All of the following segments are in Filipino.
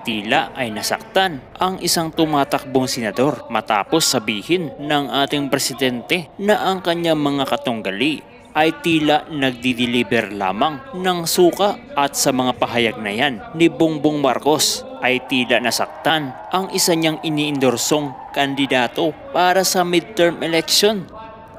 tila ay nasaktan ang isang tumatakbong senador matapos sabihin ng ating presidente na ang kanyang mga katunggali ay tila nagdi-deliver lamang ng suka at sa mga pahayag na yan ni Bongbong Marcos ay tila nasaktan ang isa niyang iniindorsong kandidato para sa midterm election.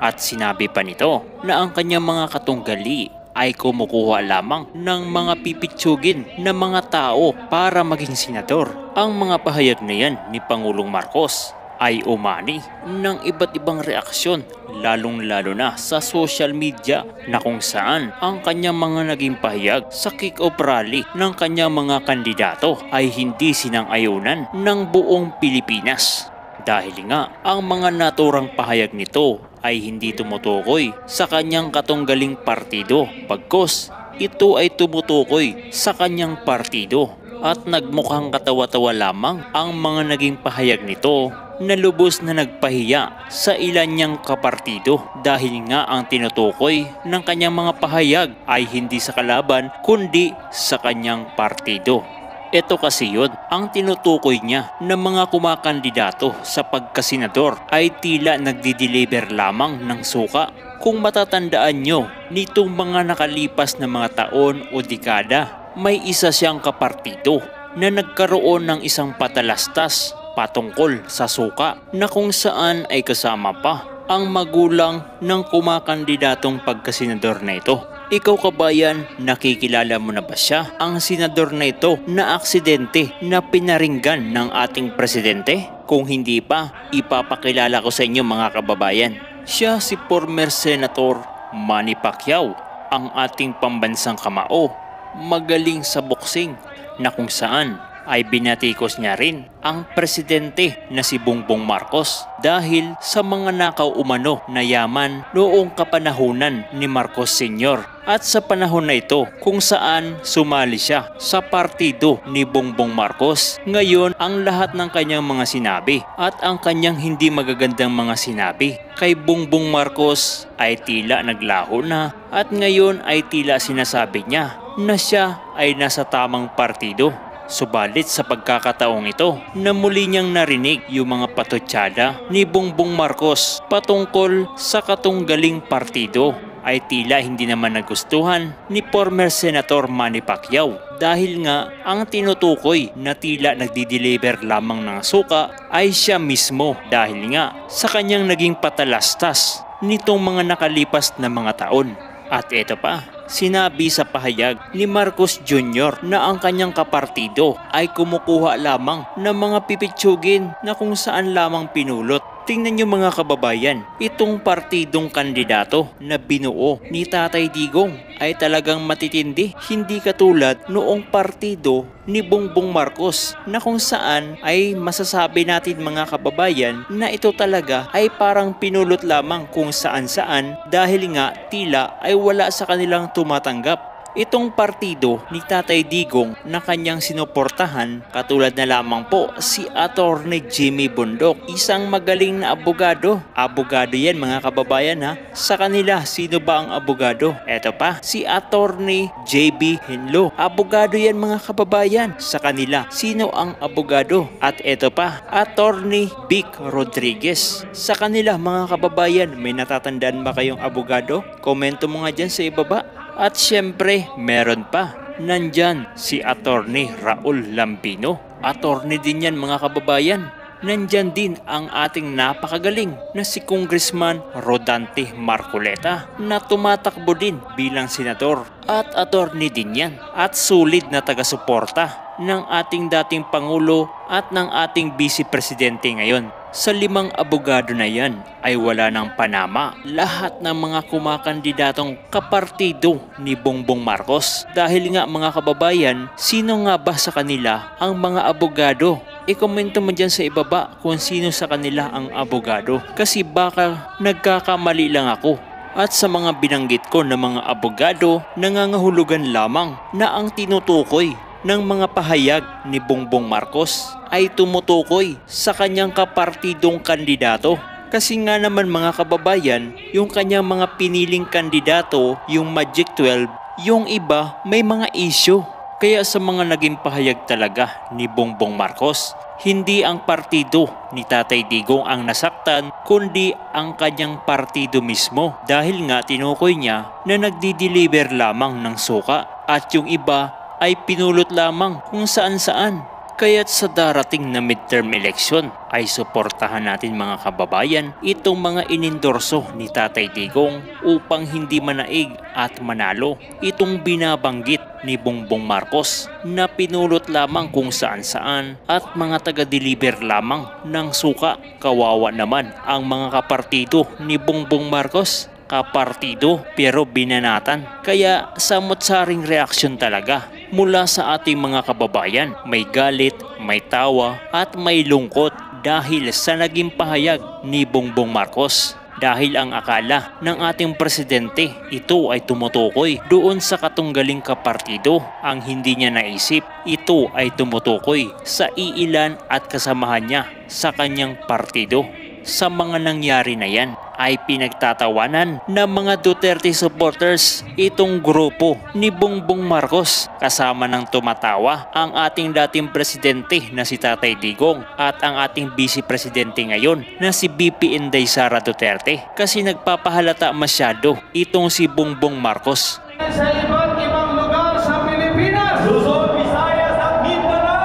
At sinabi pa nito na ang kanyang mga katunggali ay kumukuha lamang ng mga pipitsugin na mga tao para maging senador. Ang mga pahayag na yan ni Pangulong Marcos ay umani ng iba't ibang reaksyon, lalong-lalo na sa social media na kung saan ang kanyang mga naging pahayag sa kick-off rally ng kanyang mga kandidato ay hindi sinang-ayunan ng buong Pilipinas. Dahil nga ang mga naturang pahayag nito ay hindi tumutukoy sa kanyang katunggaling partido, bagkus ito ay tumutukoy sa kanyang partido at nagmukhang katawa-tawa lamang ang mga naging pahayag nito na lubos na nagpahiya sa ilan niyang kapartido dahil nga ang tinutukoy ng kanyang mga pahayag ay hindi sa kalaban kundi sa kanyang partido. Ito kasi yun, ang tinutukoy niya ng mga kumakandidato sa pagkasenador ay tila nagdi-deliver lamang ng suka. Kung matatandaan nyo, nitong mga nakalipas na mga taon o dekada, may isa siyang kapartido na nagkaroon ng isang patalastas patungkol sa suka na kung saan ay kasama pa ang magulang ng kumakandidatong pagkasenador na ito. Ikaw kabayan, nakikilala mo na ba siya? Ang senador na ito na aksidente na pinaringgan ng ating presidente? Kung hindi pa, ipapakilala ko sa inyo mga kababayan. Siya si former Senator Manny Pacquiao, ang ating pambansang kamao, magaling sa boxing na kung saan ay binatikos niya rin ang presidente na si Bongbong Marcos dahil sa mga nakaw umano na yaman noong kapanahunan ni Marcos Sr. At sa panahon na ito kung saan sumali siya sa partido ni Bongbong Marcos. Ngayon ang lahat ng kanyang mga sinabi at ang kanyang hindi magagandang mga sinabi kay Bongbong Marcos ay tila naglaho na at ngayon ay tila sinasabi niya na siya ay nasa tamang partido. Subalit sa pagkakataong ito na muli niyang narinig yung mga patutsada ni Bongbong Marcos patungkol sa katunggaling partido ay tila hindi naman nagustuhan ni former Senator Manny Pacquiao dahil nga ang tinutukoy na tila nagdi-deliver lamang ng suka ay siya mismo dahil nga sa kanyang naging patalastas nitong mga nakalipas na mga taon. At ito pa, sinabi sa pahayag ni Marcos Jr. na ang kanyang kapartido ay kumukuha lamang ng mga pipitsugin na kung saan lamang pinulot. Tingnan nyo mga kababayan, itong partidong kandidato na binuo ni Tatay Digong ay talagang matitindi. Hindi katulad noong partido ni Bongbong Marcos na kung saan ay masasabi natin mga kababayan na ito talaga ay parang pinulot lamang kung saan-saan dahil nga tila ay wala sa kanilang tumatanggap. Itong partido ni Tatay Digong na kanyang sinuportahan katulad na lamang po si Attorney Jimmy Bundok, isang magaling na abogado. Abogado yan mga kababayan ha. Sa kanila, sino ba ang abogado? Eto pa, si Attorney JB Henlo. Abogado yan mga kababayan. Sa kanila, sino ang abogado? At eto pa, Attorney Vic Rodriguez. Sa kanila mga kababayan, may natatandaan ba kayong abogado? Komento mo nga dyan sa ibaba. At syempre, meron pa. Nandyan si Attorney Raul Lambino. Attorney din yan mga kababayan. Nandyan din ang ating napakagaling na si Congressman Rodante Marcoleta na tumatakbo din bilang senador. At attorney din yan. At sulit na taga-suporta ng ating dating Pangulo at ng ating Vice Presidente ngayon. Sa 5 abogado na yan ay wala ng panama lahat ng mga kumakandidatong kapartido ni Bongbong Marcos. Dahil nga mga kababayan, sino nga ba sa kanila ang mga abogado? I-komento mo dyan sa ibaba kung sino sa kanila ang abogado. Kasi baka nagkakamali lang ako. At sa mga binanggit ko na mga abogado, nangangahulugan lamang na ang tinutukoy ng mga pahayag ni Bongbong Marcos ay tumutukoy sa kanyang kapartidong kandidato. Kasi nga naman mga kababayan, yung kanyang mga piniling kandidato, yung Magic 12, yung iba may mga issue. Kaya sa mga naging pahayag talaga ni Bongbong Marcos, hindi ang partido ni Tatay Digong ang nasaktan kundi ang kanyang partido mismo dahil nga tinukoy niya na nagdi-deliver lamang ng suka at yung iba ay pinulot lamang kung saan-saan. Kaya't sa darating na midterm election ay suportahan natin mga kababayan itong mga inendorso ni Tatay Digong upang hindi manaig at manalo itong binabanggit ni Bongbong Marcos na pinulot lamang kung saan-saan at mga taga-deliver lamang ng suka. Kawawa naman ang mga kapartido ni Bongbong Marcos. Kapartido pero binanatan. Kaya samot-saring reaksyon talaga mula sa ating mga kababayan. May galit, may tawa at may lungkot dahil sa naging pahayag ni Bongbong Marcos. Dahil ang akala ng ating presidente ito ay tumutukoy doon sa katunggaling kapartido. Ang hindi niya naisip ito ay tumutukoy sa iilan at kasamahan niya sa kanyang partido. Sa mga nangyari na yan ay pinagtatawanan ng mga Duterte supporters itong grupo ni Bongbong Marcos kasama ng tumatawa ang ating dating presidente na si Tatay Digong at ang ating vice presidente ngayon na si BP Inday Sara Duterte kasi nagpapahalata masyado itong si Bongbong Marcos. Sa iba't ibang lugar sa Pilipinas, Luzon, Visayas at Mindanao,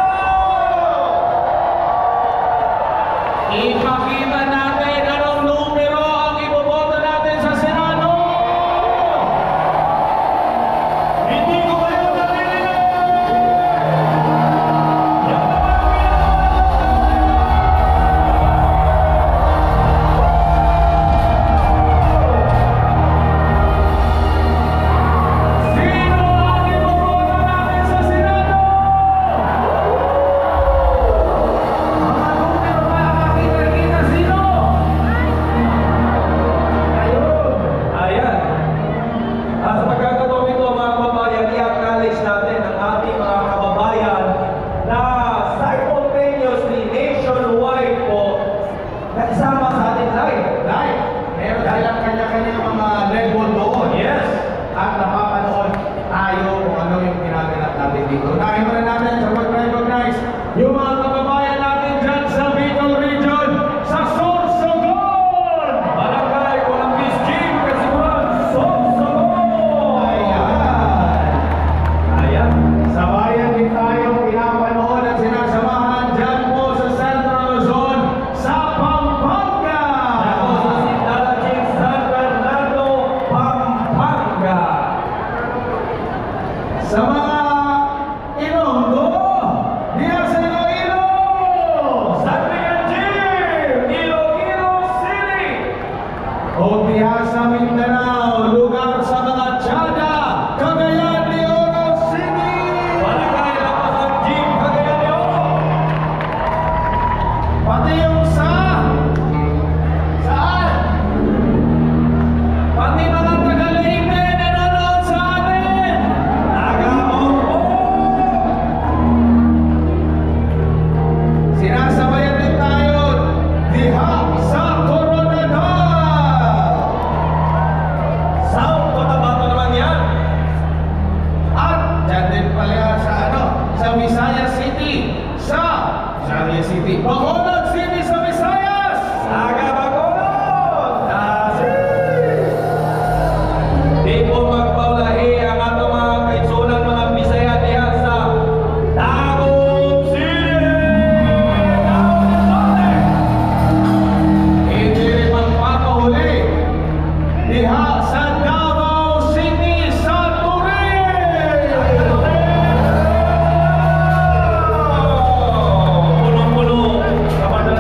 ipakita natin anong numero ang iboboto natin sa Senado. Hindi ko kayo narinig. Sino ang iboboto natin sa Senado? Mga numero ba ang makikita? Sino? Ayan. Sa pagkakataon ito mga kababayan, i-acknowledge natin ang ating mga kababayan na simultaneously nationwide po nagsama sa ating live. Meron dahil ang kanya-kanya mga level doon. Yes. At napapanood tayo kung ano yung ginagawa natin dito. Unahin muna natin sa pag-recognize yung mga kababayan natin dyan sa Bicol Region, sa Sorsogon! Barangay Columbus Gym, Kasiguran, Sorsogon! Ayan. Sa bayan din tayo pinapanood at sinasamahan dyan po sa Central Luzon, sa Pampanga! Ako sa Sindala Gym, San Bernardo, Pampanga! Sa mga Ilonggo, diyan sa Iloilo, San Miguel Gym, Iloilo City. O diyan sa Mindanao, lugar sa mga Tiyaga, Cagayan de Oro City. Barangay Lapasan Gym, Cagayan de Oro. Pati yung saan? Pati mga taga-Leyte nanonood sa atin. Nagaorbo. Sinasabayan din tayo diha sa Coronadal. South Cotabato naman yan. At dyan din pala sa sa Visayas City. Sa Visayas City. Bacolod City sa Visayas. Saga Bacolod. Di po magpaulahi ang atong mga kaitsunan mga Bisaya diha sa Tagum City. Hindi rin magpapahuli diha sa Davao City sa Turin. Punong-puno kapag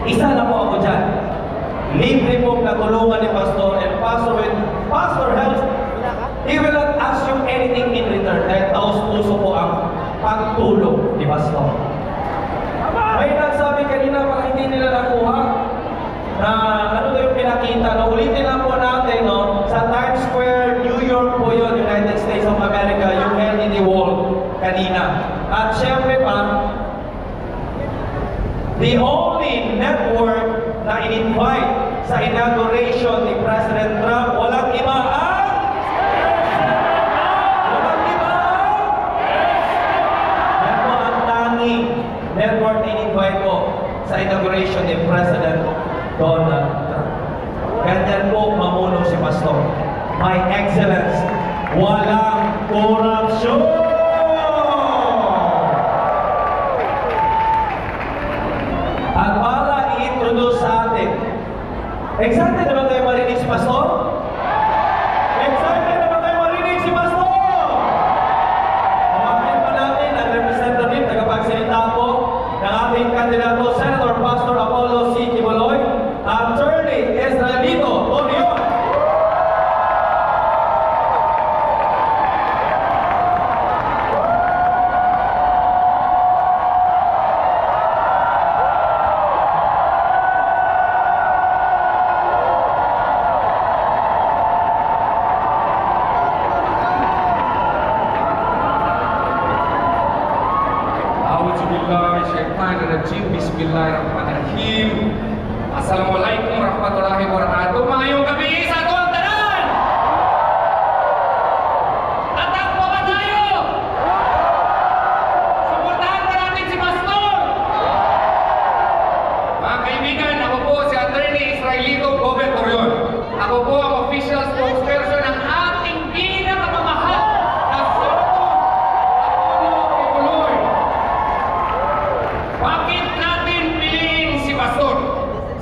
Isa na po ako dyan. Libre po natulungan ni Pastor, and Pastor, when Pastor helps, he will not ask you anything in return. Dahil taos-puso po ang pagtulong ni Pastor. May nagsabi kanina, parang hindi nila nakuha na ano daw yung pinakita. No? Ulitin lang po natin, no? Sa Times Square, New York po yun, United States of America, yung LED wall kanina. At syempre pa, the only network na in-invite sa inauguration ni President Trump, walang iba ang yan po ang tanging network na in-invite ko sa inauguration ni President Donald Trump. Ganyan po mamulong si Pastor. My Excellence, walang korupsyon! At para i-introduce sa atin, excited na ba tayo marinig si Pastor? Excited na ba tayo marinig si Pastor? Tawagin pa natin ang representative, tagapagsalita po ng ating kandidato, Senator Pastor Apollo C. Quiboloy, Attorney Estrelito Torion. Bismillahirrahmanirrahim. Assalamualaikum warahmatullahi wabarakatuh. Mayong gabi sa ating tanan. Tatakbo ba tayo? Suportahan ba natin si Pastor? Mga kaibigan, ako po si Attorney Israelito Gobet Torion. Ako po ang official spokesperson ng ating pinakamamahal na Senator Apollo Quiboloy. Bakit natin piliin si Pastor?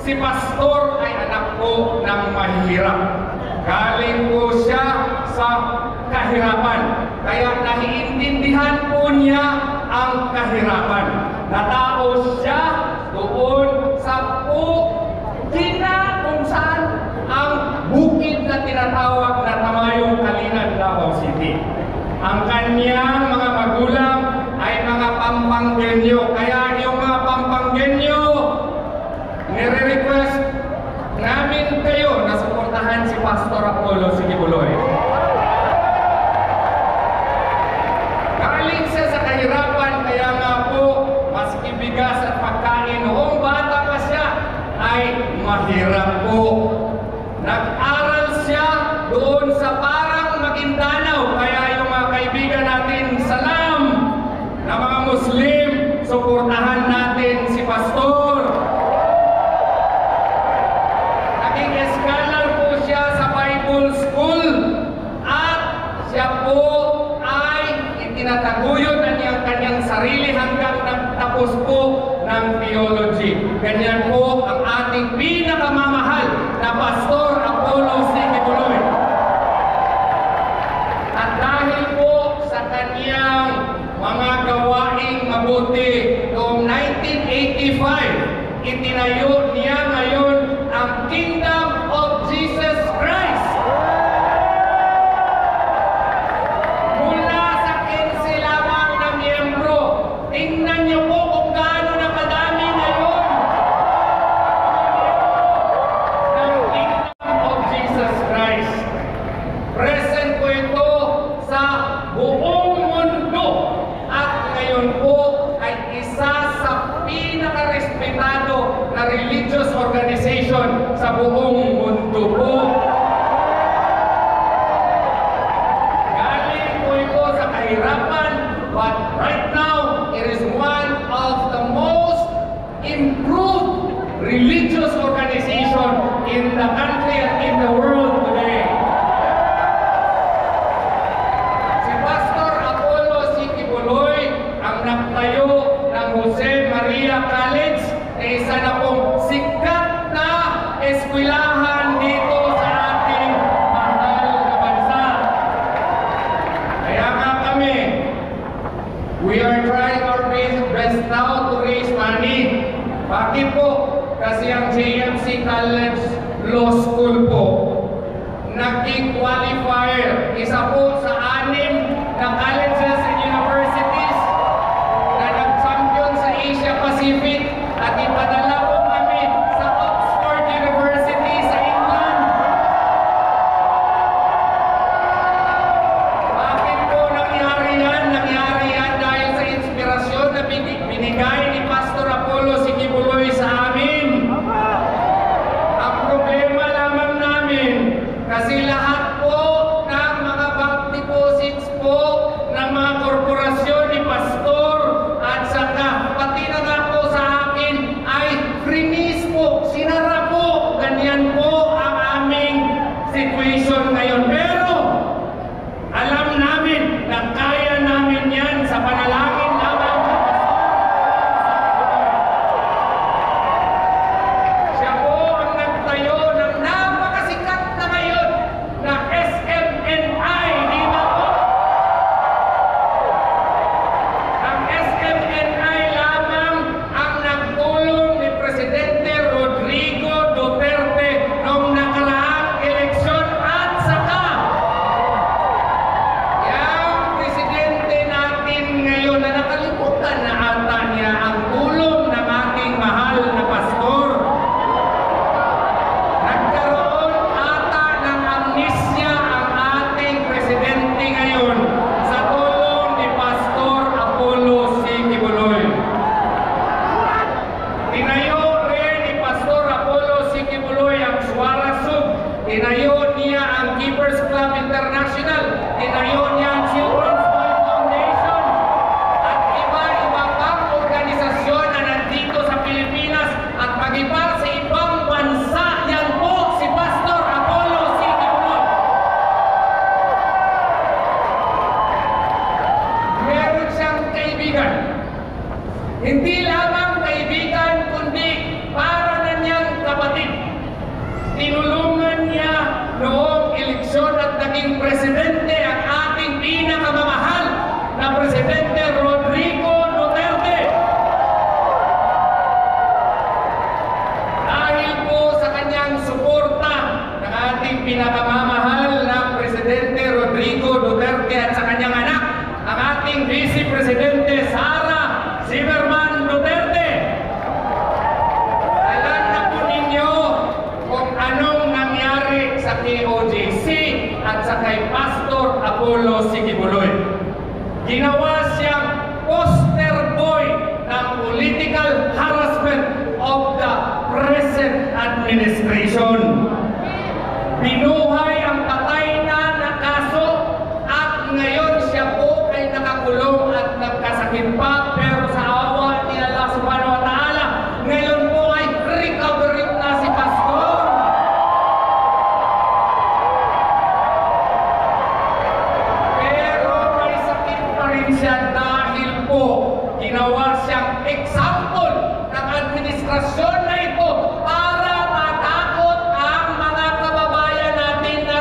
Si Pastor ay anak po ng mahirap. Galing po siya sa kahirapan. Kaya naiintindihan po niya ang kahirapan. Natao siya doon sa kung saan ang bukid na tinatawag na Tamayong Kalinan, Davao City. Ang kanyang mga magulang ay mga Pampanggenyo. Kaya yung mga Pampanggenyo, nire-request namin kayo na suportahan si Pastor Apollo C. Quiboloy. Galing siya sa kahirapan, kaya nga po, maski bigas at pagkain, noong bata pa siya, ay mahirap po. Nag-aral siya doon sa parang Maguindanao, kaya yung mga kaibigan natin, salam na mga Muslim, suportahan natin si Pastor. Naging scholar po siya sa Bible School at siya po ay itinataguyod ang kanyang sarili hanggang nagtapos po ng theology. Ganyan po ang ating pinakamamahal na Pastor Apollo C. Quiboloy. At dahil po sa kanyang mga gawaing mabuti noong 1985, itinayo niya ngayon ang Kingdom of Jesus Christ. Mula sa 15 lamang na miyembro, tingnan niyo po kung gaano na kadami ngayon ng Kingdom of Jesus Christ. Present po ito sa buong mundo at ngayon po ay isa sa pinaka-respetado na religious organization sa buong mundo po. Galing po ito sa kahirapan, but right now, it is one of the most improved religious organization in the country and in the world today. Si Pastor Apollo C. Quiboloy ang nagtayo ng Jose Maria College na isa na pong sikat na eskwelahan dito sa ating mahal na bansa. Kaya nga kami, we are trying our best now to raise money. Bakit po? Kasi kasi ang JMC College Law School po, naging qualifier, isa po sa 6 na colleges and universities na nag-champion sa Asia Pacific at ipadala po kami sa Oxford University sa England. Bakit po nangyari yan? Nangyari yan dahil sa inspirasyon na binigay ni Pastor Apollo Sikibuloy sa amin. Ang problema lamang namin, kasi lahat po ng mga bank deposits po ng mga korporasyon ni Pastor at saka pati na nga po sa akin ay freeze po, sinara po. Ganyan po ang aming situation ngayon. Pero alam namin na kaya namin yan sa panalangin lamang. Siya po ang nagtayo ng napakasikat na ngayon na SMNI, di ba po? Ang SMNI lamang ang nagtulong ni Presidente Rodrigo Duterte noong nakaraang eleksyon at saka yung presidente natin ngayon na nakalimutan na ata niya ang tulong ng ating mahal na pastor. Nagkaroon ata ng amnesia ang ating presidente ngayon sa tulong ni Pastor Apollo Sikibuloy. Tinayo rin ni Pastor Apollo Sikibuloy ang Suara Sub. Tinayo niya ang Keepers Club International. Tinayo niya ang Children's Fund Foundation. At iba-iba pang organisasyon na nandito sa Pilipinas at mag-iba sa ibang bansa. Yan po si Pastor Apollo Sikibuloy. Meron siyang kaibigan. Hindi lamang kaibigan, kundi para na niyang kapatid. Tinulungan niya noong eleksyon at naging presidente ang ating pinakamamahal na Presidente Rodrigo Duterte. Dahil po sa kanyang suporta ng ating pinakamamahal na Presidente Rodrigo Duterte at sa kanyang anak, ang ating Vice Presidente Sara Zimmerman Duterte. Alam na po ninyo kung anong nangyari sa KOJC at sa kay Pastor Apollo Sikibuloy. Ginawa siyang poster boy ng political harassment of the present administration. Binuhay ang patay na kaso at ngayon siya po ay nakakulong at nagkasakit pa, pero sa awa ni Allah subhanahu wa ta'ala, ngayon po ay recovery na si Pastor. Pero may sakit pa rin siya dahil po ginawa siyang example ng administrasyon na ito para matakot ang mga kababayan natin na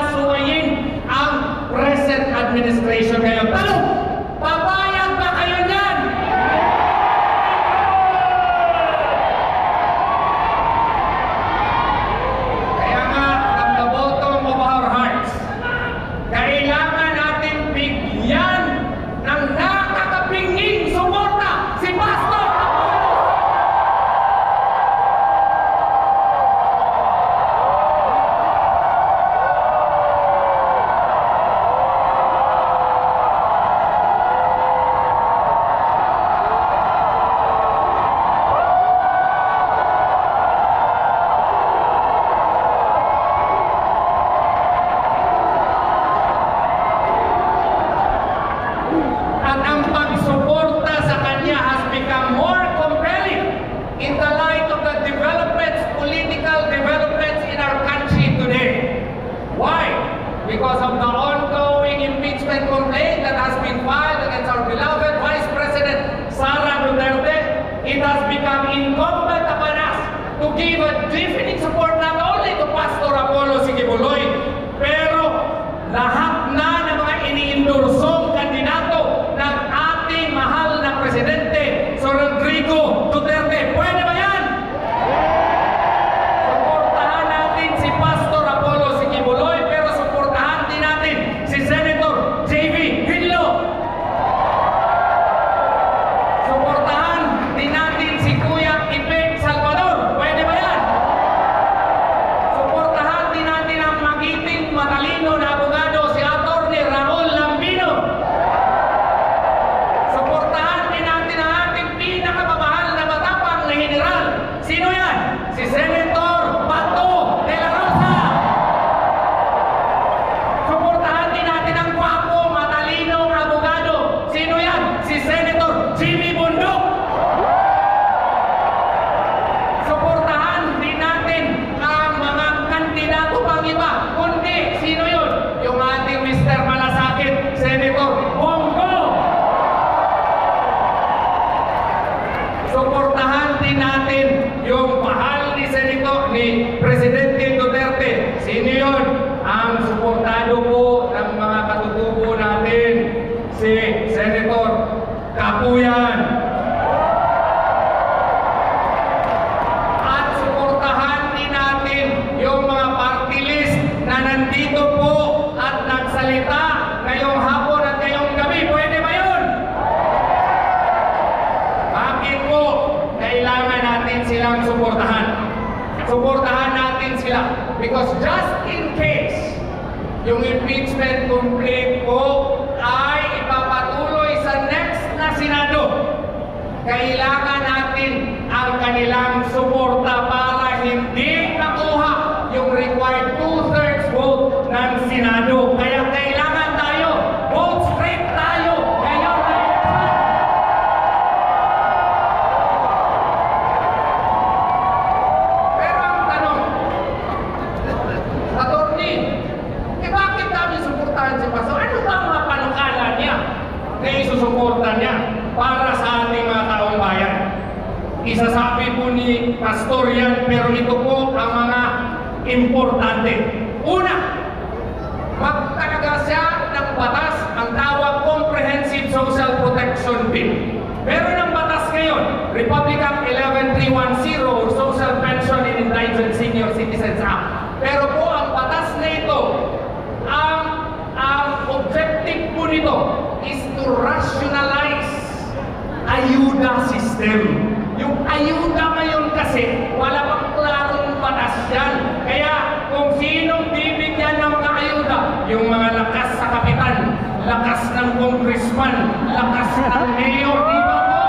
Presidente Duterte. Sino yun? Ang suportado po ng mga katutubo natin, si Senator Kapuyan. At suportahan din natin yung mga party list na nandito po at nagsalita ngayong hapon at ngayong gabi. Pwede ba yun? Bakit po kailangan natin silang suportahan? Suportahan natin sila because just in case yung impeachment complaint po ay ipapatuloy sa next na Senado, kailangan natin ang kanilang suporta para hindi makuha yung required 2/3 vote ng Senado. Kaya kailangan tayo, vote straight tayo ngayon na election. Pero ang tanong, Attorney, bakit namin suportahan si Pastor? Ano ba ang mga panukala niya na isusuporta niya para sa ating mga taong bayan? Isasabi po ni Pastor yan, pero ito po ang mga importante. Una, magtalaga siya ng batas ang tawag Comprehensive Social Protection Bill. Meron ng batas ngayon, Republic Act 11310 or Social Pension and Indigent Senior Citizens Act. Pero po ang batas na ito, ang objective po nito is to rationalize ayuda system. Yung ayuda ngayon kasi, wala pang klarong batas yan. Kaya kung sinong bibigyan ng mga ayuda, yung mga lakas sa kapitan, lakas ng congressman, lakas ng mayor, di ba po?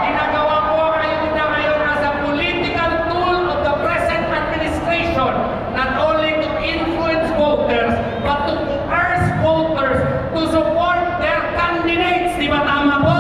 Ginagawa po ang ayuda ngayon as a political tool of the present administration, not only to influence voters, but to urge voters to support their candidates. Di ba tama po?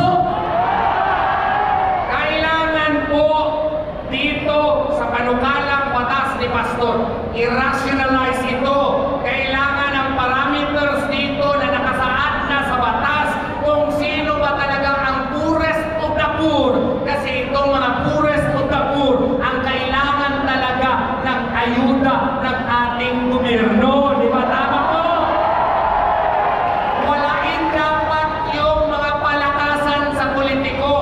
Dito sa panukalang batas ni Pastor, i-rationalize ito. Kailangan ang parameters dito na nakasaad na sa batas kung sino ba talaga ang poorest of the poor. Kasi itong mga poorest of the poor ang kailangan talaga ng ayuda ng ating gobyerno. Di ba tama po? Walain dapat yung mga palakasan sa politiko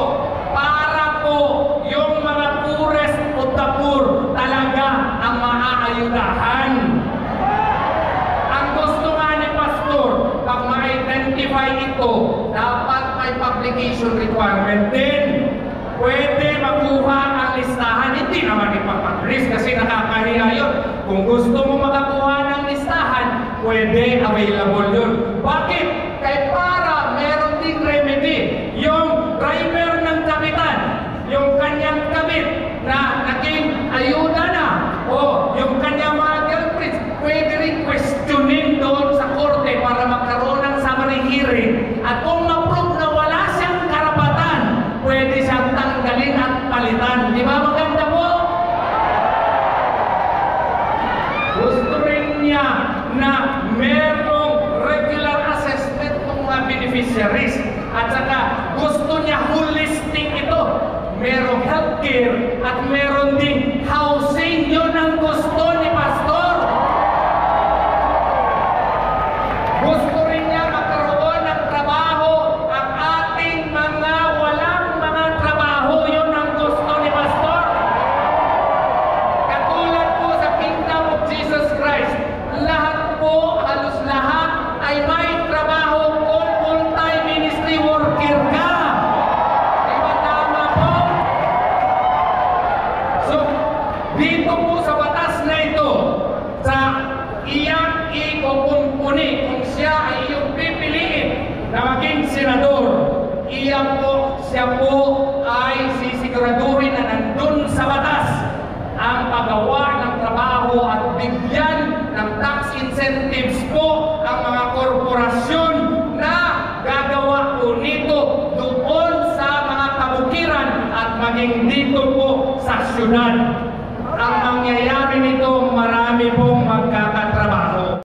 para po yung mga poorest of the poor talaga ang maaayudahan. Ang gusto nga ni Pastor, pag ma-identify ito, dapat may publication requirement din. Pwede makuha ang listahan, hindi naman ipapublish kasi nakakahiya yun. Kung gusto mo makakuha ng listahan, pwede available yun. Bakit? Kaya para meron ding remedy. Yung driver ng kapitan, yung kanyang kabit na naging ayuda na, o yung kanyang mga girlfriends, pwede rin questionin doon sa korte para magkaroon ng summary hearing. At kung ma-prove na wala siyang karapatan, pwede siyang tanggalin at palitan. Di ba maganda po? Gusto rin niya na merong regular assessment ng mga beneficiaries. At saka gusto niya holistic ito. Merong healthcare at meron ding housing. Yun ang gusto ni Pastor. Gusto rin niya magkaroon ng trabaho ang ating mga walang mga trabaho. Yun ang gusto ni Pastor. Katulad po sa Kingdom of Jesus Christ, lahat po, halos lahat ay may trabaho kung full-time ministry worker ka. Dito po sa batas na ito, sa iyang ikukumpuni kung siya ay iyong pipiliin na maging senador, siya po ay sisiguraduhin na nandun sa batas ang paggawa ng trabaho at bigyan ng tax incentives po ang mga korporasyon na gagawa po nito doon sa mga kabukiran at maging dito po sa syudad. Ang mangyayari nito